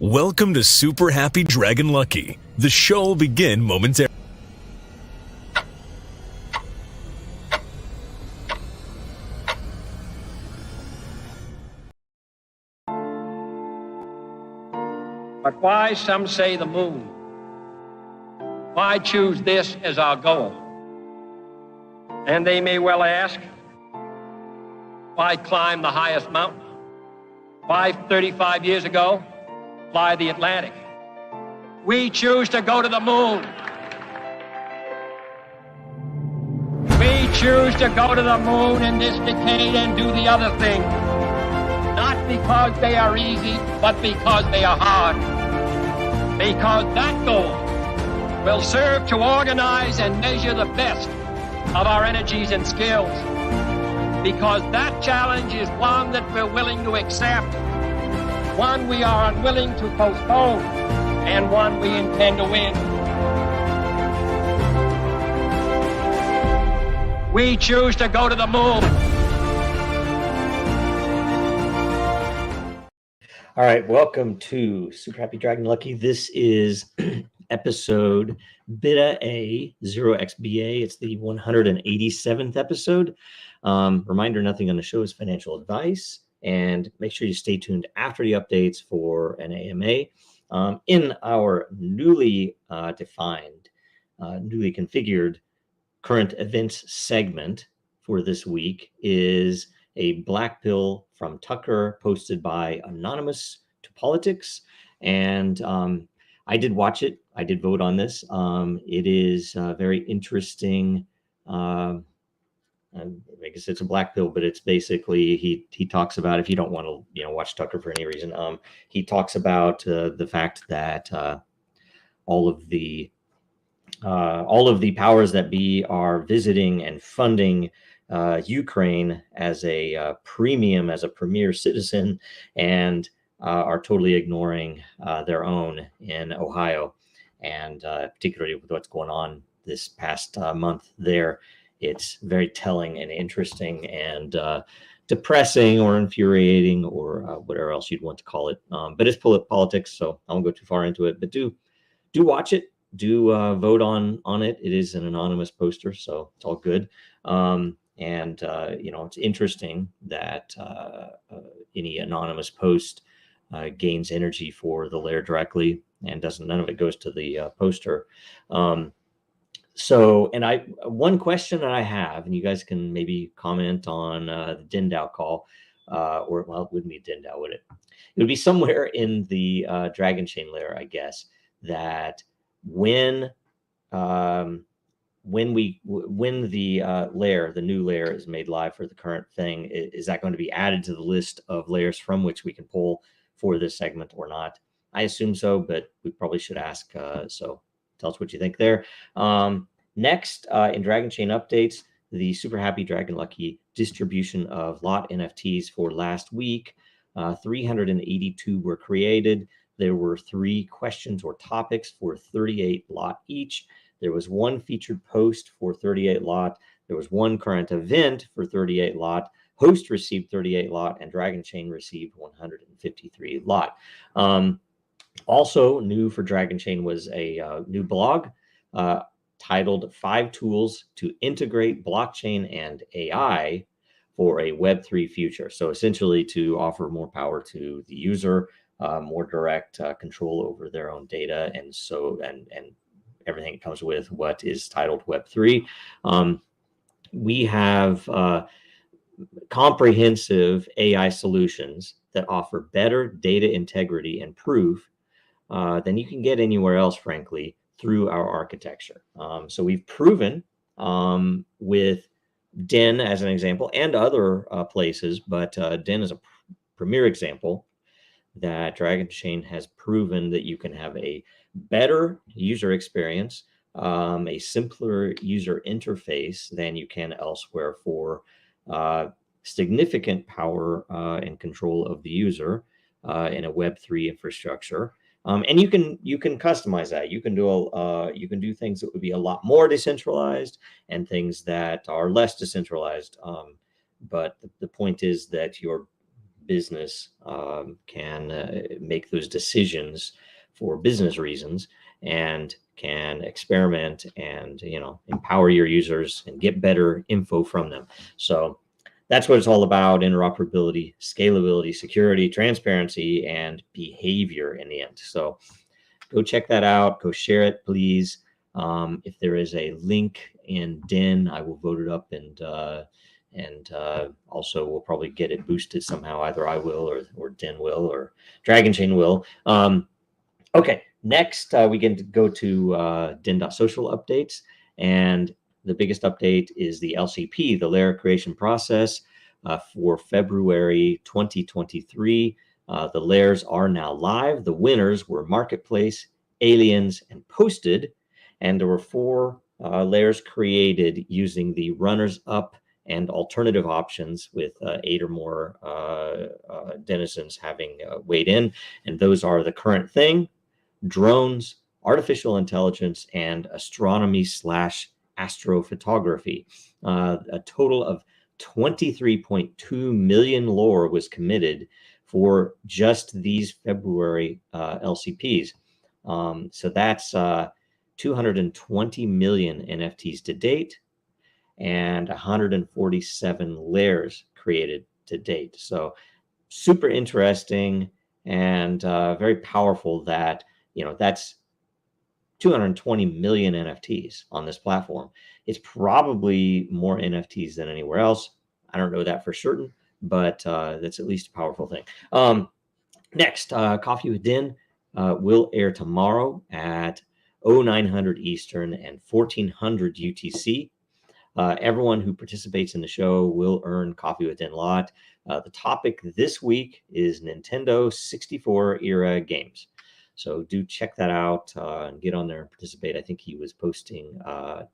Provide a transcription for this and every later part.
Welcome to Super Happy Dragon Lucky. The show will begin momentarily. But why, some say, the moon? Why choose this as our goal? And they may well ask, why climb the highest mountain? Why, 35 years ago, fly the Atlantic? We choose to go to the moon. We choose to go to the moon in this decade and do the other thing. Not because they are easy, but because they are hard. Because that goal will serve to organize and measure the best of our energies and skills. Because that challenge is one that we're willing to accept, one we are unwilling to postpone, and one we intend to win. We choose to go to the moon. All right, welcome to Super Happy Dragon Lucky. This is episode Beta A 0xba. It's the 187th episode. Reminder, nothing on the show is financial advice, and make sure you stay tuned after the updates for an AMA. In our newly defined, newly configured current events segment for this week is a black pill from Tucker posted by Anonymous to Politics. And I did watch it. I did vote on this. It is very interesting. I guess it's a black pill, but it's basically, he talks about, if you don't want to, watch Tucker for any reason, he talks about the fact that all of the powers that be are visiting and funding Ukraine as a premium, as a premier citizen, and are totally ignoring their own in Ohio, and particularly with what's going on this past month there. It's very telling and interesting and depressing or infuriating or whatever else you'd want to call it. But it's politics, so I won't go too far into it. But do watch it. Do vote on it. It is an anonymous poster, so it's all good. It's interesting that any anonymous post gains energy for the lair directly, and none of it goes to the poster. One question that I have, and you guys can maybe comment on the DENDAO call, it wouldn't be DENDAO, would it? It would be somewhere in the Dragonchain lair, I guess, that when the lair, the new lair, is made live for the current thing, is that going to be added to the list of layers from which we can pull for this segment or not? I assume so, but we probably should ask. So tell us what you think there. Next, in Dragonchain updates, the Super Happy Dragon Lucky distribution of LOT NFTs for last week. 382 were created. There were 3 questions or topics for 38 LOT each. There was 1 featured post for 38 LOT. There was 1 current event for 38 LOT. Host received 38 LOT, and Dragonchain received 153 LOT. Also new for Dragonchain was a new blog titled 5 Tools to Integrate Blockchain and AI for a Web3 Future. So essentially to offer more power to the user, more direct control over their own data, and everything comes with what is titled Web3. We have comprehensive AI solutions that offer better data integrity and proof than you can get anywhere else, frankly, through our architecture. So we've proven with Den as an example, and other places, but Den is a premier example, that Dragonchain has proven that you can have a better user experience, a simpler user interface than you can elsewhere for significant power and control of the user in a Web3 infrastructure. And you can customize that. You can do things that would be a lot more decentralized and things that are less decentralized. But the point is that you're business can make those decisions for business reasons and can experiment and, empower your users and get better info from them. So that's what it's all about: interoperability, scalability, security, transparency, and behavior in the end. So go check that out. Go share it, please. If there is a link in Den, I will vote it up, and also we'll probably get it boosted somehow. Either I will, or Den will, or Dragonchain will. Okay, next we can go to Den.Social updates, and the biggest update is the LCP, the layer creation process for February 2023. The layers are now live. The winners were Marketplace, Aliens, and Posted, and there were 4 layers created using the runners-up and alternative options, with 8 or more denizens having weighed in, and those are the current thing, drones, artificial intelligence, and astronomy/astrophotography. A total of 23.2 million lore was committed for just these February LCPs. So that's 220 million NFTs to date, and 147 layers created to date. So super interesting and very powerful that, that's 220 million NFTs on this platform. It's probably more NFTs than anywhere else. I don't know that for certain, but that's at least a powerful thing. Next, Coffee with Den will air tomorrow at 0900 Eastern and 1400 UTC. Everyone who participates in the show will earn Coffee with Den LOT. The topic this week is Nintendo 64 era games. So do check that out and get on there and participate. I think he was posting,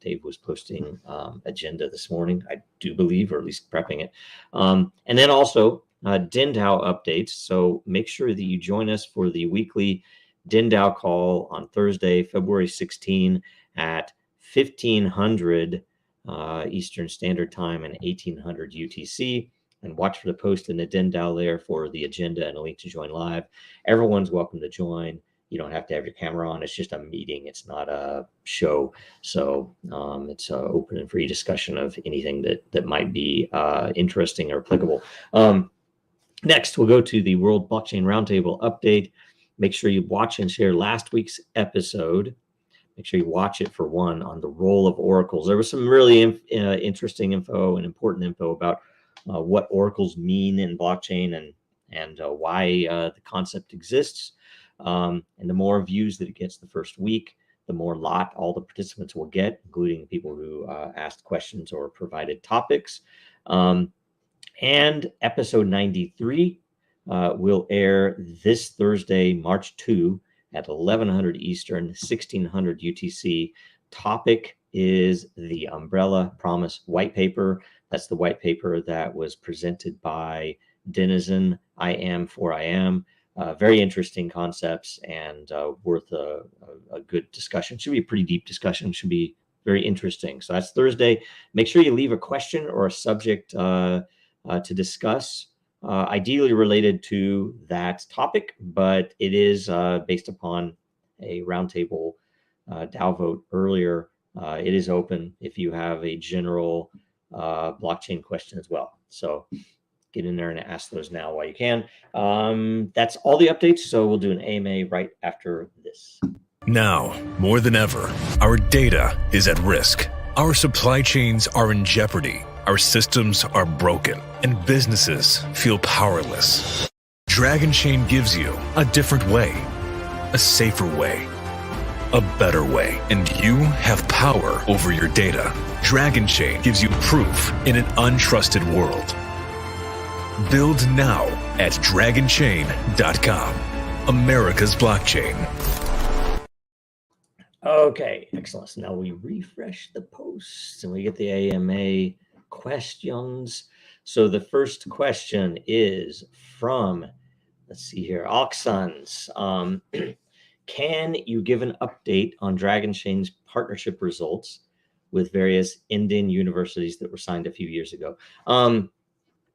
Dave was posting agenda this morning, I do believe, or at least prepping it. And then also DENDAO updates. So make sure that you join us for the weekly DENDAO call on Thursday, February 16 at 1500 Eastern Standard Time and 1800 UTC. And watch for the post in the DENDAO layer for the agenda and a link to join live. Everyone's welcome to join. You don't have to have your camera on. It's just a meeting. It's not a show. So it's an open and free discussion of anything that might be interesting or applicable. Next, we'll go to the World Blockchain Roundtable update. Make sure you watch and share last week's episode. Make sure you watch it for one on the role of oracles. There was some really interesting info and important info about what oracles mean in blockchain and why the concept exists. And the more views that it gets the first week, the more LOT all the participants will get, including people who asked questions or provided topics. And episode 93 will air this Thursday, March 2 at 1100 Eastern, 1600 UTC. Topic is the Umbrella Promise white paper. That's the white paper that was presented by Denizen, I Am for I Am. Very interesting concepts and worth a good discussion. Should be a pretty deep discussion. Should be very interesting. So that's Thursday. Make sure you leave a question or a subject to discuss, ideally related to that topic, but it is based upon a roundtable DAO vote earlier. It is open if you have a general blockchain question as well. So get in there and ask those now while you can. That's all the updates. So we'll do an AMA right after this. Now, more than ever, our data is at risk. Our supply chains are in jeopardy. Our systems are broken, and businesses feel powerless. Dragonchain gives you a different way, a safer way, a better way, and you have power over your data. Dragonchain gives you proof in an untrusted world. Build now at dragonchain.com, America's blockchain. Okay, excellent. So now we refresh the posts and we get the AMA questions. So the first question is from, let's see here, Oxons. Can you give an update on Dragonchain's partnership results with various Indian universities that were signed a few years ago?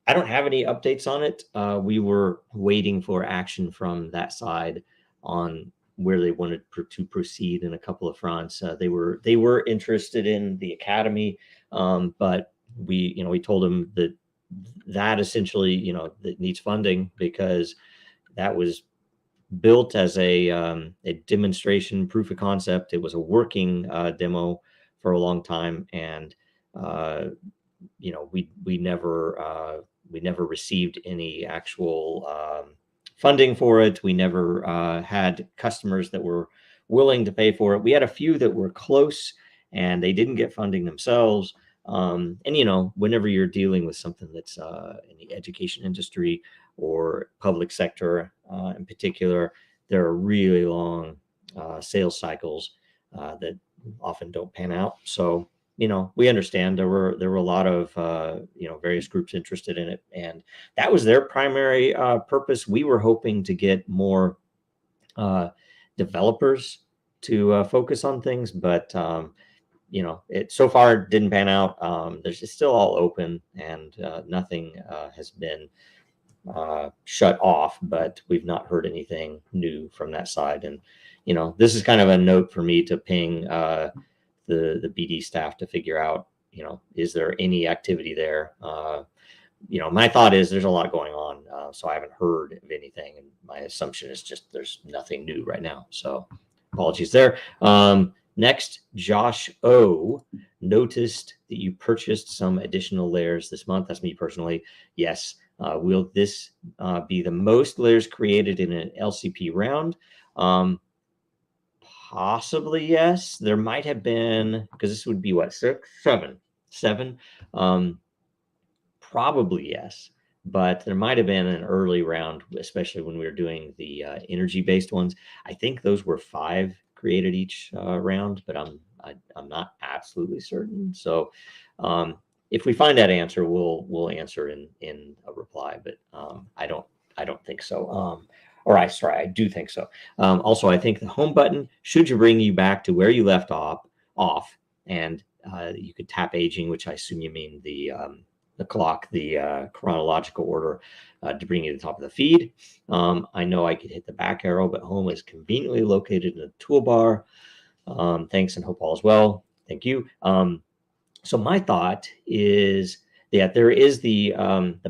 I don't have any updates on it. We were waiting for action from that side on where they wanted to proceed in a couple of fronts. They were interested in the academy, but we told them that essentially that needs funding, because that was built as a demonstration proof of concept. It was a working demo for a long time, and we never received any actual funding for it. We never had customers that were willing to pay for it. We had a few that were close, and they didn't get funding themselves. And whenever you're dealing with something that's in the education industry or public sector in particular, there are really long sales cycles that often don't pan out. So we understand there were a lot of various groups interested in it, and that was their primary purpose. We were hoping to get more developers to focus on things, but it so far didn't pan out. It's still all open, and nothing has been shut off, but we've not heard anything new from that side. And this is kind of a note for me to ping the BD staff to figure out, is there any activity there? My thought is there's a lot going on, so I haven't heard of anything, and my assumption is just there's nothing new right now. So apologies there. Next, Josh O noticed that you purchased some additional layers this month. That's me personally. Yes. Will this be the most layers created in an LCP round? Possibly, yes. There might have been, because this would be what, seven. Probably yes, but there might have been an early round, especially when we were doing the energy-based ones. I think those were 5 created each round, but I'm not absolutely certain. So if we find that answer, we'll answer in a reply, but I don't think so. I do think so. Also, I think the home button should bring you back to where you left off, and you could tap aging, which I assume you mean the clock, the chronological order, to bring you to the top of the feed. I know I could hit the back arrow, but home is conveniently located in the toolbar. Thanks, and hope all is well. Thank you. So my thought is that there is the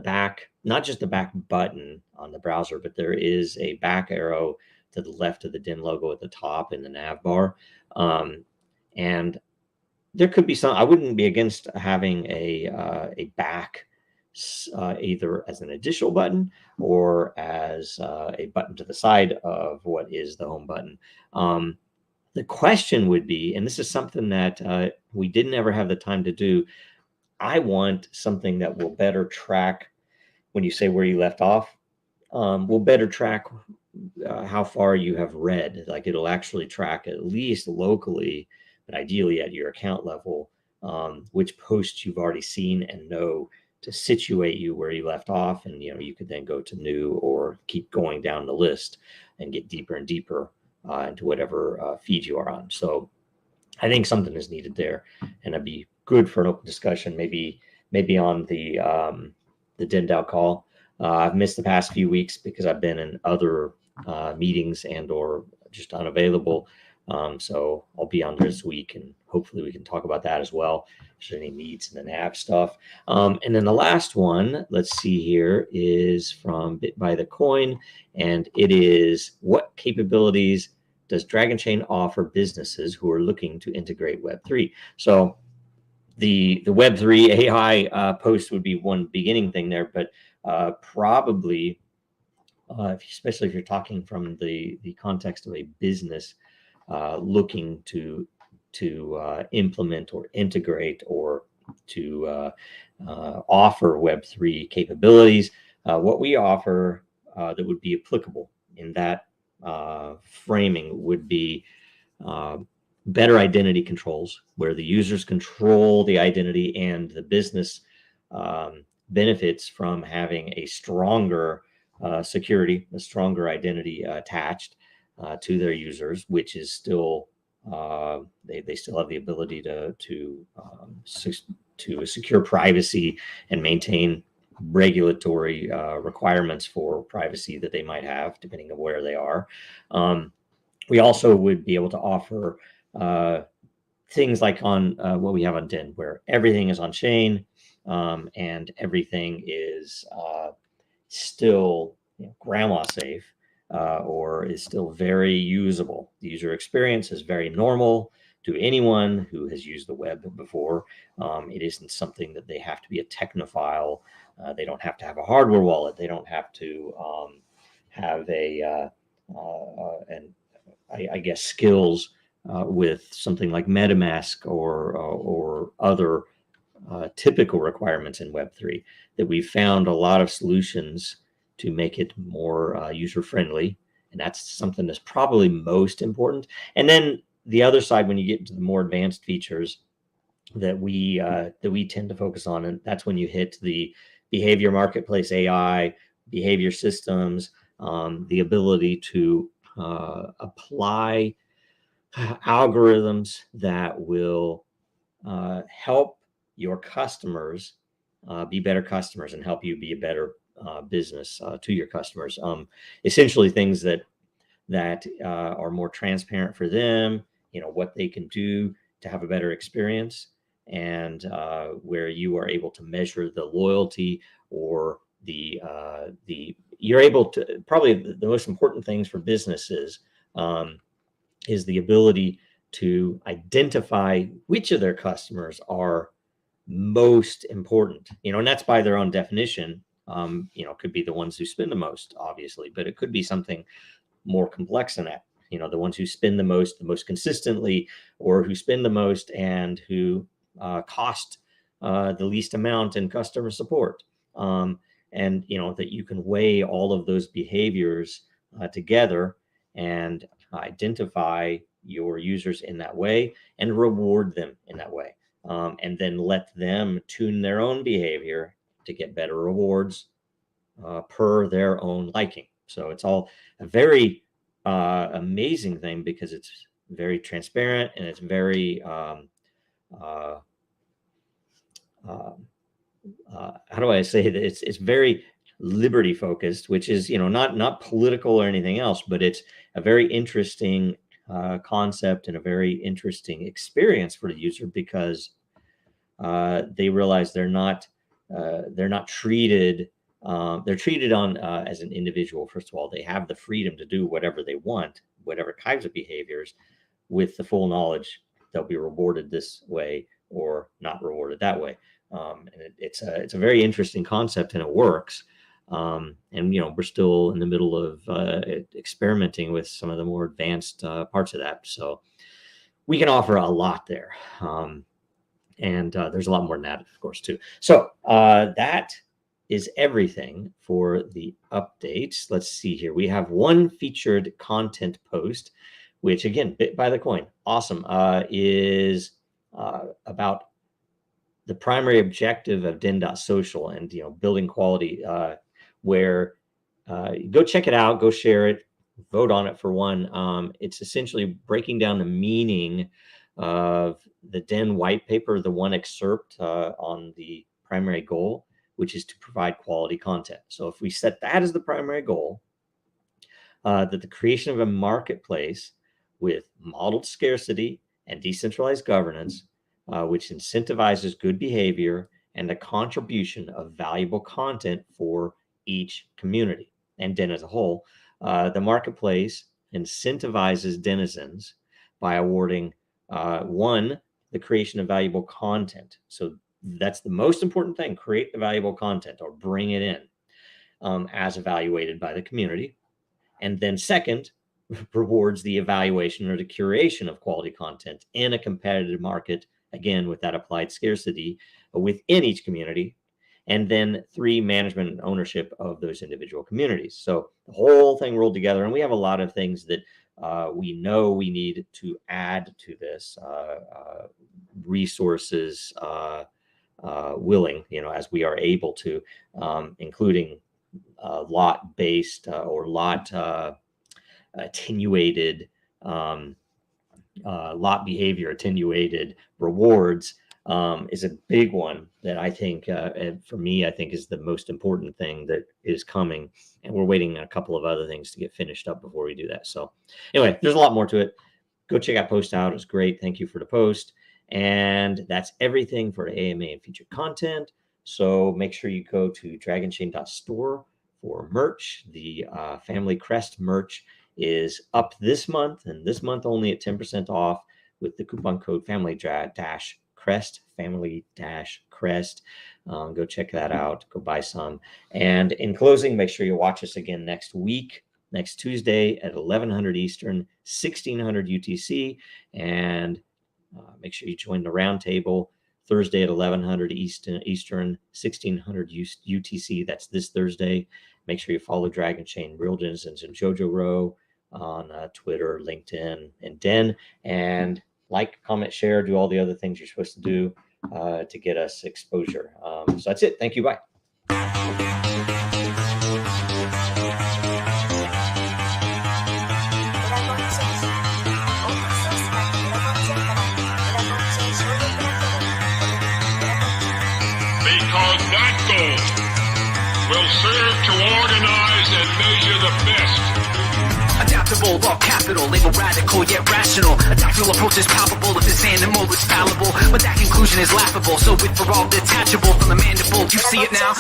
back, not just the back button on the browser, but there is a back arrow to the left of the DEN logo at the top in the nav bar. And there could be some, I wouldn't be against having a back either as an additional button or as a button to the side of what is the home button. The question would be, and this is something that we didn't ever have the time to do, I want something that will better track, when you say where you left off, will better track how far you have read. Like it'll actually track at least locally, but ideally at your account level, which posts you've already seen and know to situate you where you left off. And, you could then go to new or keep going down the list and get deeper and deeper into whatever feed you are on. So I think something is needed there, and it'd be good for an open discussion, maybe on the DENDAO call. I've missed the past few weeks because I've been in other meetings and or just unavailable. So I'll be on this week, and hopefully we can talk about that as well. If there's any needs in the nav stuff. And then the last one, let's see here, is from Bit by the Coin, and it is, what capabilities does Dragonchain offer businesses who are looking to integrate Web3? So the Web3 AI post would be one beginning thing there, but probably, especially if you're talking from the context of a business looking to implement or integrate or to offer Web3 capabilities, what we offer that would be applicable in that framing would be better identity controls, where the users control the identity, and the business benefits from having a stronger security, a stronger identity attached to their users, which is still they still have the ability to secure privacy and maintain regulatory requirements for privacy that they might have, depending on where they are. We also would be able to offer things like on what we have on Den, where everything is on chain and everything is still grandma safe or is still very usable. The user experience is very normal to anyone who has used the web before. It isn't something that they have to be a technophile. They don't have to have a hardware wallet. They don't have to have I guess skills with something like MetaMask or other typical requirements in Web3. That we've found a lot of solutions to make it more user-friendly, and that's something that's probably most important. And then the other side, when you get into the more advanced features that we tend to focus on, and that's when you hit the behavior marketplace AI, behavior systems, the ability to apply algorithms that will help your customers be better customers and help you be a better business to your customers. Essentially things that are more transparent for them, what they can do to have a better experience, and where you are able to measure the loyalty or you're able to, probably the most important things for businesses is the ability to identify which of their customers are most important, and that's by their own definition. Could be the ones who spend the most, obviously, but it could be something more complex than that. The ones who spend the most consistently, or who spend the most and who cost the least amount in customer support. And that you can weigh all of those behaviors together and identify your users in that way and reward them in that way. And then let them tune their own behavior to get better rewards per their own liking. So it's all a very amazing thing, because it's very transparent and it's very how do I say that? It's very liberty focused, which is not political or anything else, but it's a very interesting concept and a very interesting experience for the user, because they realize they're not treated. They're treated on as an individual. First of all, they have the freedom to do whatever they want, whatever kinds of behaviors, with the full knowledge they'll be rewarded this way or not rewarded that way. And it's a very interesting concept, and it works. And we're still in the middle of experimenting with some of the more advanced parts of that. So we can offer a lot there. And there's a lot more than that, of course, too. So that is everything for the updates. Let's see here. We have one featured content post, which, again, bit by the coin, awesome, is about the primary objective of Den.Social and building quality, where go check it out, go share it, vote on it for one. It's essentially breaking down the meaning of the Den white paper, the one excerpt on the primary goal, which is to provide quality content. So if we set that as the primary goal, that the creation of a marketplace with modeled scarcity and decentralized governance, which incentivizes good behavior and the contribution of valuable content for each community and Den as a whole, the marketplace incentivizes denizens by awarding one, the creation of valuable content. So that's the most important thing: create the valuable content or bring it in as evaluated by the community. And then second, rewards the evaluation or the curation of quality content in a competitive market, again, with that applied scarcity within each community. And then three, management and ownership of those individual communities. So the whole thing rolled together. And we have a lot of things that we know we need to add to this, resources willing, as we are able to, including lot-based or lot attenuated, lot behavior attenuated rewards is a big one that I think, and for me, I think is the most important thing that is coming. And we're waiting on a couple of other things to get finished up before we do that. So anyway, there's a lot more to it. Go check out Post Out. It was great. Thank you for the post. And that's everything for AMA and featured content. So make sure you go to Dragonchain.store for merch. The Family Crest merch is up this month, and this month only at 10% off with the coupon code Family-Crest, Family-Crest. Go check that out. Go buy some. And in closing, make sure you watch us again next week, next Tuesday at 1100 Eastern, 1600 UTC. And make sure you join the roundtable Thursday at 1100 Eastern, 1600 UTC. That's this Thursday. Make sure you follow Dragonchain, Real Denizens, and Jojo Row on Twitter, LinkedIn, and Den. And like, comment, share, do all the other things you're supposed to do to get us exposure. So that's it. Thank you. Bye. Because that goal will serve to organize and measure the best. Adaptable, all capital, label radical yet rational. A tactical approach is palpable if this animal is fallible, but that conclusion is laughable. So with for all detachable from the mandible, you see it now.